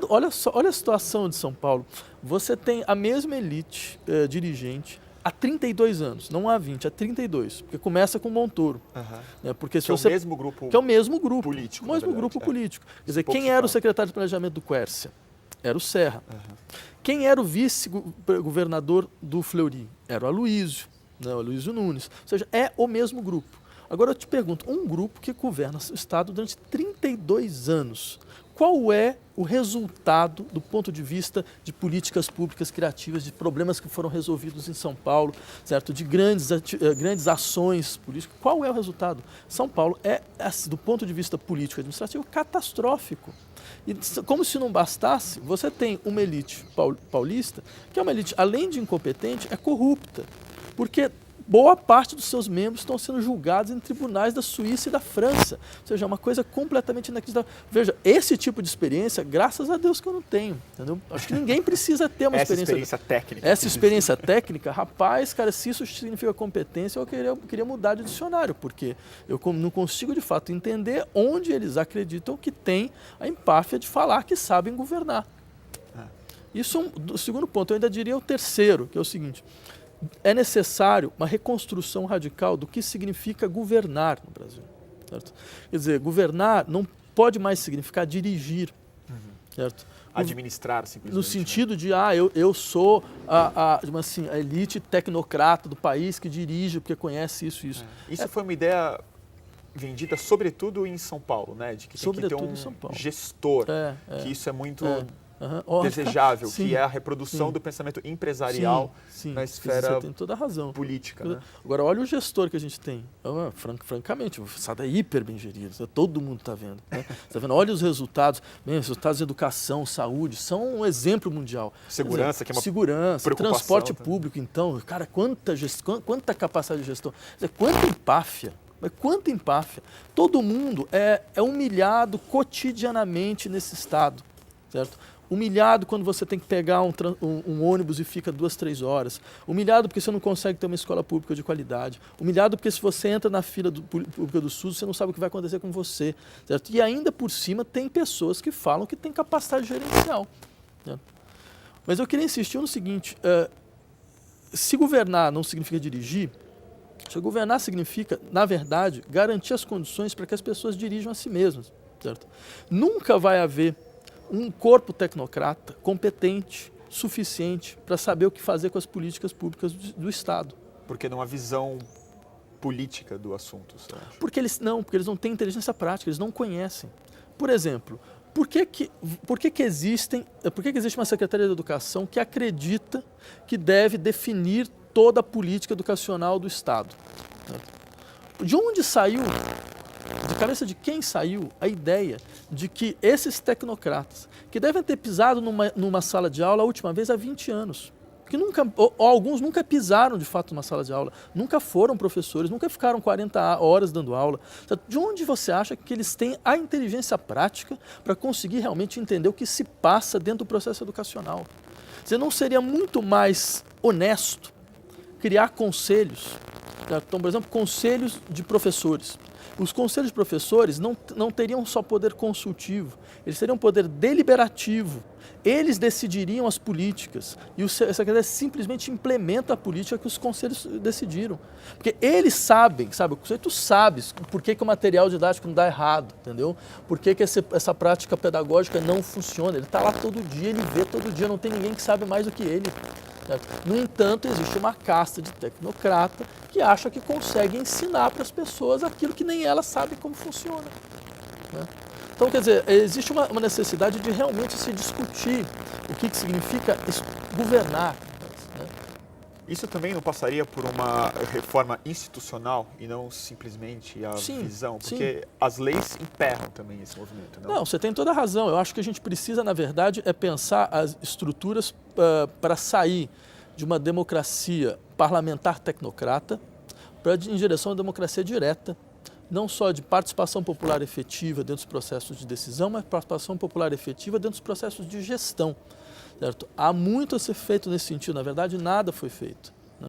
Olha a situação de São Paulo. Você tem a mesma elite dirigente há 32 anos, não há 20, há 32, porque começa com Montoro. Né? Porque se que você, é o mesmo grupo que é o mesmo grupo político. O mesmo grupo é. político. Quer dizer, quem era o secretário de planejamento do Quércia? Era o Serra. Quem era o vice-governador do Fleury? Era o Aloysio, né? O Aloysio Nunes. Ou seja, é o mesmo grupo. Agora eu te pergunto, um grupo que governa o Estado durante 32 anos, qual é o resultado do ponto de vista de políticas públicas criativas, de problemas que foram resolvidos em São Paulo, certo? De grandes ações políticas? Qual é o resultado? São Paulo é, do ponto de vista político e administrativo, catastrófico. E como se não bastasse, você tem uma elite paulista, que é uma elite, além de incompetente, é corrupta. Porque boa parte dos seus membros estão sendo julgados em tribunais da Suíça e da França. Ou seja, é uma coisa completamente inacreditável. Veja, esse tipo de experiência, graças a Deus que eu não tenho. Entendeu? Acho que ninguém precisa ter uma experiência técnica. Essa experiência técnica, rapaz, cara, se isso significa competência, eu queria mudar de dicionário, porque eu não consigo de fato entender onde eles acreditam que tem a empáfia de falar que sabem governar. Isso é o segundo ponto. Eu ainda diria o terceiro, que é o seguinte: é necessário uma reconstrução radical do que significa governar no Brasil. Certo? Quer dizer, governar não pode mais significar dirigir. Certo? Administrar, simplesmente. No sentido de, eu sou a elite tecnocrata do país que dirige porque conhece isso e isso. Isso foi uma ideia vendida sobretudo em São Paulo, né? De que tem que ter um gestor, que isso é muito desejável, sim, que é a reprodução do pensamento empresarial na esfera você tem toda a razão. política. Né? Agora, olha o gestor que a gente tem. Francamente, o Estado é hiper bem gerido, todo mundo está vendo. Né? Tá vendo? Olha os resultados, resultados de educação, saúde, são um exemplo mundial. Segurança, que é uma segurança, transporte público, então, cara, quanta capacidade de gestão, quanta empáfia. Mas quanta empáfia. Todo mundo é humilhado cotidianamente nesse Estado, certo? Humilhado quando você tem que pegar um ônibus e fica 2, 3 horas. Humilhado porque você não consegue ter uma escola pública de qualidade. Humilhado porque se você entra na fila pública do SUS, você não sabe o que vai acontecer com você. Certo? E ainda por cima tem pessoas que falam que tem capacidade gerencial. Certo? Mas eu queria insistir no seguinte, se governar não significa dirigir, se governar significa, na verdade, garantir as condições para que as pessoas dirijam a si mesmas. Certo? Nunca vai haver um corpo tecnocrata competente, suficiente para saber o que fazer com as políticas públicas do Estado. Porque não há visão política do assunto, você acha? Porque eles não têm inteligência prática, eles não conhecem. Por exemplo, por que existe uma Secretaria de Educação que acredita que deve definir toda a política educacional do Estado? De onde saiu? De cabeça de quem saiu a ideia de que esses tecnocratas, que devem ter pisado numa sala de aula a última vez há 20 anos, que alguns nunca pisaram de fato numa sala de aula, nunca foram professores, nunca ficaram 40 horas dando aula. De onde você acha que eles têm a inteligência prática para conseguir realmente entender o que se passa dentro do processo educacional? Você não seria muito mais honesto criar conselhos? Então, por exemplo, conselhos de professores. Os conselhos de professores não teriam só poder consultivo, eles teriam poder deliberativo. Eles decidiriam as políticas e o secretário simplesmente implementa a política que os conselhos decidiram. Porque eles sabem, tu sabes por que o material didático não dá errado, entendeu? Por que essa prática pedagógica não funciona. Ele está lá todo dia, ele vê todo dia, não tem ninguém que sabe mais do que ele. No entanto, existe uma casta de tecnocrata que acha que consegue ensinar para as pessoas aquilo que nem elas sabem como funciona. Então, quer dizer, existe uma necessidade de realmente se discutir o que significa governar. Isso também não passaria por uma reforma institucional e não simplesmente a visão? Porque as leis emperram também esse movimento, não? Não, você tem toda a razão. Eu acho que a gente precisa, na verdade, pensar as estruturas para sair de uma democracia parlamentar tecnocrata em direção à democracia direta, não só de participação popular efetiva dentro dos processos de decisão, mas participação popular efetiva dentro dos processos de gestão. Certo? Há muito a ser feito nesse sentido, na verdade nada foi feito.